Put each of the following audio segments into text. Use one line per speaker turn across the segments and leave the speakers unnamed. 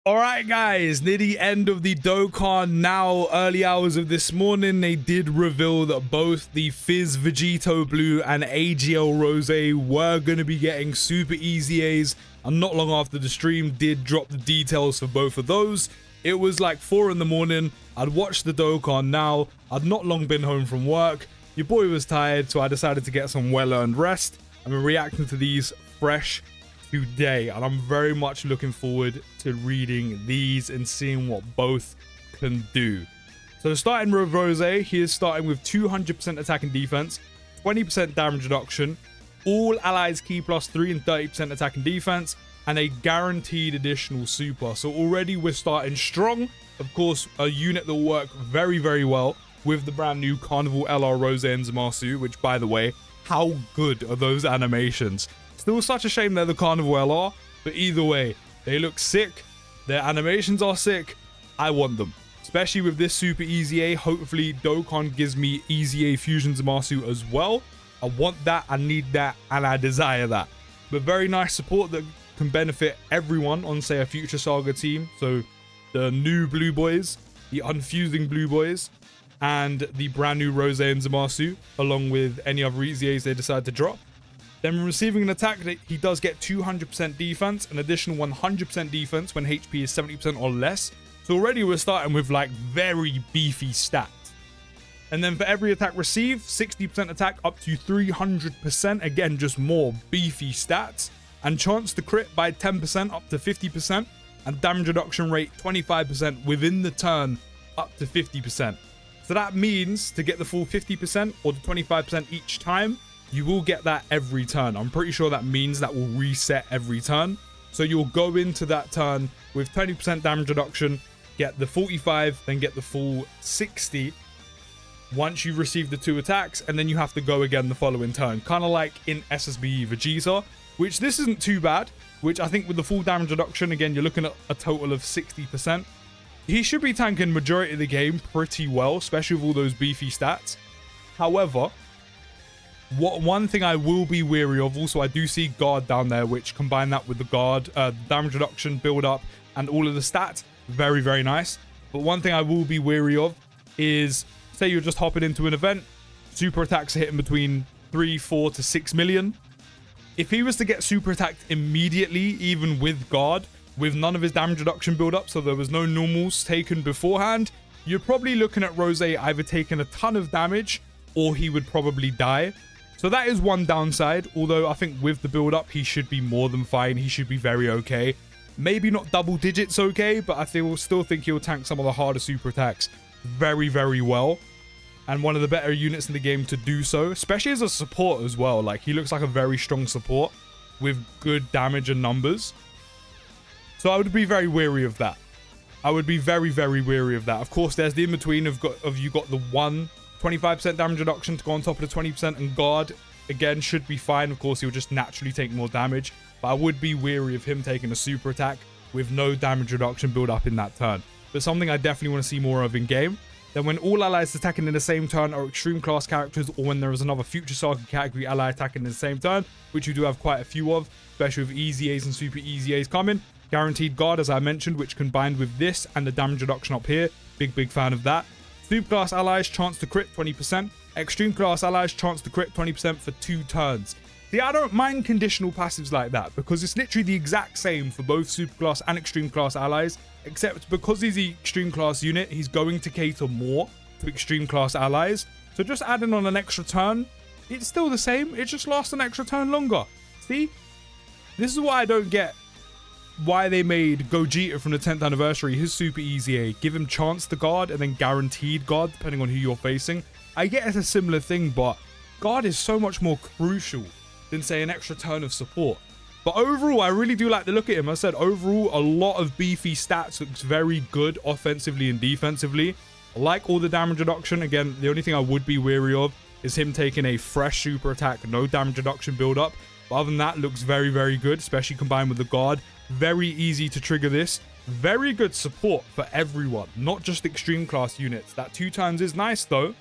All right, guys, near the end of the Dokkan now, early hours of this morning, they did reveal that both the PHY Vegito Blue and AGL Rose were going to be getting super EZAs, and not long after the stream did drop the details for both of those. It was like 4 in the morning. I'd watched the Dokkan now. I'd not long been home from work. Your boy was tired, so I decided to get some well-earned rest. I've been reacting to these fresh today, and I'm very much looking forward to reading these and seeing what both can do. So starting with Rose, he is starting with 200% attack and defense, 20% damage reduction, all allies key +3 and 30% attack and defense, and a guaranteed additional super. So already we're starting strong. Of course, a unit that will work very, very well with the brand new Carnival LR Rose and Zamasu, which, by the way, how good are those animations? Still such a shame they're the Carnival LR, but either way, they look sick. Their animations are sick. I want them. Especially with this super EZA. Hopefully, Dokkan gives me EZA Fusion Zamasu as well. I want that, I need that, and I desire that. But very nice support that can benefit everyone on, say, a Future Saga team. So the new Blue Boys, the unfusing Blue Boys, and the brand new Rose and Zamasu, along with any other EZAs they decide to drop. Then when receiving an attack, he does get 200% defense, an additional 100% defense when HP is 70% or less. So already we're starting with like very beefy stats. And then for every attack received, 60% attack up to 300%. Again, just more beefy stats. And chance to crit by 10% up to 50%. And damage reduction rate 25% within the turn up to 50%. So that means to get the full 50% or the 25% each time, you will get that every turn. I'm pretty sure that means that will reset every turn. So you'll go into that turn with 20% damage reduction, get the 45, then get the full 60 once you've received the 2 attacks, and then you have to go again the following turn. Kind of like in PHY Vegito, which this isn't too bad, which I think with the full damage reduction, again, you're looking at a total of 60%. He should be tanking majority of the game pretty well, especially with all those beefy stats. However, one thing I will be wary of, also I do see guard down there, which combine that with the guard, damage reduction, build up, and all of the stats, very, very nice. But one thing I will be wary of is, say you're just hopping into an event, super attacks are hitting between 3, 4 to 6 million. If he was to get super attacked immediately, even with guard, with none of his damage reduction build up, so there was no normals taken beforehand, you're probably looking at Rose either taking a ton of damage or he would probably die. So that is one downside, although I think with the build up, he should be more than fine. He should be very okay. Maybe not double digits okay, but I still think he'll tank some of the harder super attacks very, very well. And one of the better units in the game to do so, especially as a support as well. Like, he looks like a very strong support with good damage and numbers. So I would be very wary of that. I would be very, very wary of that. Of course, there's the in-between of you got the 25% damage reduction to go on top of the 20%, and guard, again, should be fine. Of course, he'll just naturally take more damage. But I would be wary of him taking a super attack with no damage reduction build up in that turn. But something I definitely want to see more of in game. Then when all allies attacking in the same turn are extreme class characters, or when there is another Future Saga category ally attacking in the same turn, which you do have quite a few of, especially with EZAs and super EZAs coming. Guaranteed guard, as I mentioned, which combined with this and the damage reduction up here, big fan of that. Super class allies, chance to crit 20%. Extreme class allies, chance to crit 20% for 2 turns. See, I don't mind conditional passives like that, because it's literally the exact same for both super class and extreme class allies, except because he's the extreme class unit, he's going to cater more to extreme class allies. So just adding on an extra turn, it's still the same, it just lasts an extra turn longer. See? This is why I don't get why they made Gogeta from the 10th anniversary his super EZA. Give him chance to guard and then guaranteed guard, depending on who you're facing. I get it's a similar thing, but guard is so much more crucial than, say, an extra turn of support. But overall, I really do like the look at him. I said, overall, a lot of beefy stats. Looks very good offensively and defensively. I like all the damage reduction. Again, the only thing I would be wary of is him taking a fresh super attack, no damage reduction build up. But other than that, looks very, very good, especially combined with the guard. Very easy to trigger this. Very good support for everyone, not just extreme class units. That 2 times is nice though,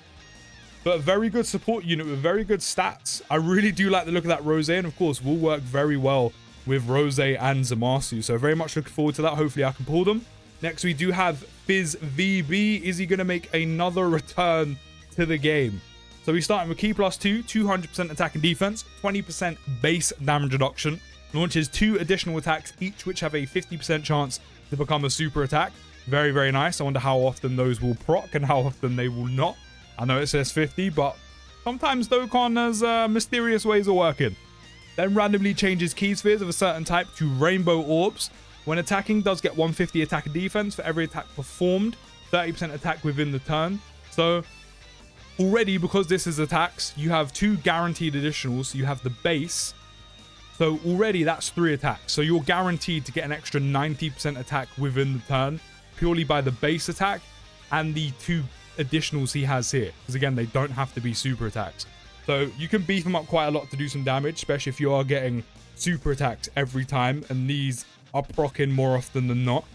but a very good support unit with very good stats. I really do like the look of that Rose, and of course will work very well with Rose and Zamasu. So very much looking forward to that. Hopefully I can pull them. Next, we do have Fizz VB. Is he going to make another return to the game? So we're starting with Key +2, 200% attack and defense, 20% base damage reduction. Launches 2 additional attacks, each which have a 50% chance to become a super attack. Very, very nice. I wonder how often those will proc and how often they will not. I know it says 50, but sometimes Dokkan has mysterious ways of working. Then randomly changes key spheres of a certain type to rainbow orbs. When attacking, does get 150 attack and defense for every attack performed, 30% attack within the turn. So already, because this is attacks, you have 2 guaranteed additionals. You have the base. So already that's 3 attacks. So you're guaranteed to get an extra 90% attack within the turn purely by the base attack and the 2 additionals he has here. Because again, they don't have to be super attacks. So you can beef them up quite a lot to do some damage, especially if you are getting super attacks every time. And these are proccing more often than not.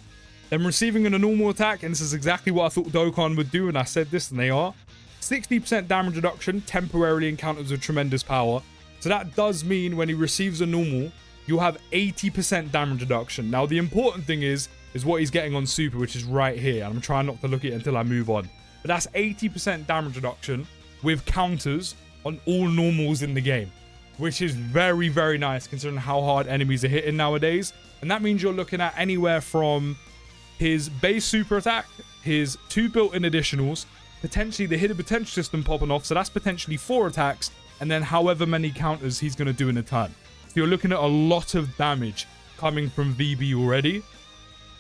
Then receiving in a normal attack, and this is exactly what I thought Dokkan would do, and I said this, and they are. 60% damage reduction, temporarily encounters with tremendous power. So that does mean when he receives a normal, you'll have 80% damage reduction. Now, the important thing is what he's getting on super, which is right here. I'm trying not to look at it until I move on. But that's 80% damage reduction with counters on all normals in the game, which is very, very nice considering how hard enemies are hitting nowadays. And that means you're looking at anywhere from his base super attack, his 2 built-in additionals, potentially the hidden potential system popping off. So that's potentially 4 attacks, and then however many counters he's going to do in a turn. So you're looking at a lot of damage coming from VB already.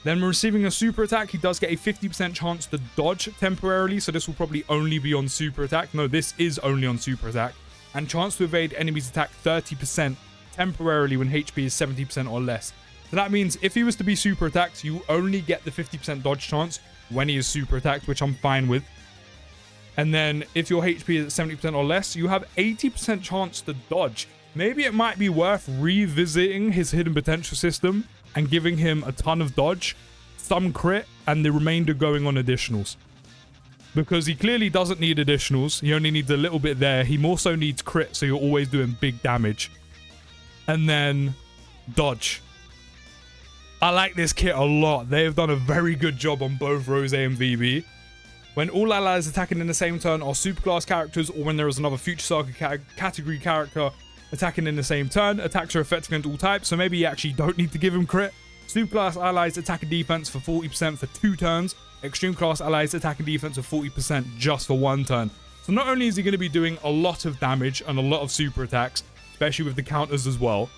Then receiving a super attack, he does get a 50% chance to dodge temporarily. So this will probably only be on super attack. No, this is only on super attack. And chance to evade enemies' attack 30% temporarily when HP is 70% or less. So that means if he was to be super attacked, you only get the 50% dodge chance when he is super attacked, which I'm fine with. And then if your HP is at 70% or less, you have 80% chance to dodge. Maybe it might be worth revisiting his hidden potential system and giving him a ton of dodge, some crit, and the remainder going on additionals. Because he clearly doesn't need additionals. He only needs a little bit there. He more so needs crit, so you're always doing big damage. And then dodge. I like this kit a lot. They have done a very good job on both Rose and VB. When all allies attacking in the same turn are superclass characters, or when there is another Future Saga category character attacking in the same turn, attacks are effective against all types, so maybe you actually don't need to give him crit. Superclass allies attack and defense for 40% for 2 turns. Extreme class allies attack and defense for 40% just for 1 turn. So not only is he going to be doing a lot of damage and a lot of super attacks, especially with the counters as well,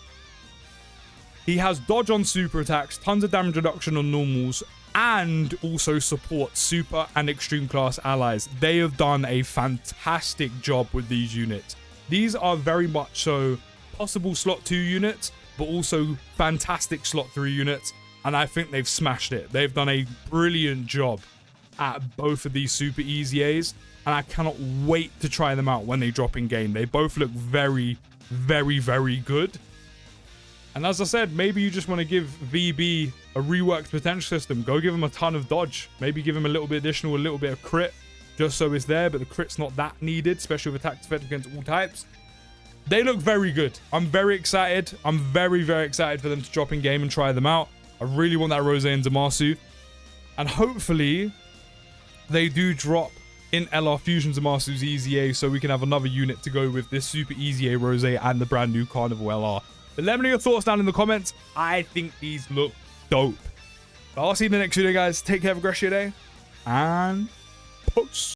he has dodge on super attacks, tons of damage reduction on normals, and also support super and extreme class allies. They have done a fantastic job with these units. These are very much so possible slot 2 units, but also fantastic slot 3 units. And I think they've smashed it. They've done a brilliant job at both of these super EZAs. And I cannot wait to try them out when they drop in game. They both look very, very, very good. And as I said, maybe you just want to give VB a reworked potential system. Go give him a ton of dodge. Maybe give him a little bit additional, a little bit of crit, just so it's there. But the crit's not that needed, especially with attacks effective against all types. They look very good. I'm very excited. I'm very, very excited for them to drop in game and try them out. I really want that Rose and Zamasu. And hopefully, they do drop in LR Fusion Zamasu's EZA so we can have another unit to go with this Super EZA Rose and the brand new Carnival LR. But let me know your thoughts down in the comments. I think these look dope. I'll see you in the next video, guys. Take care, have a great day, and peace.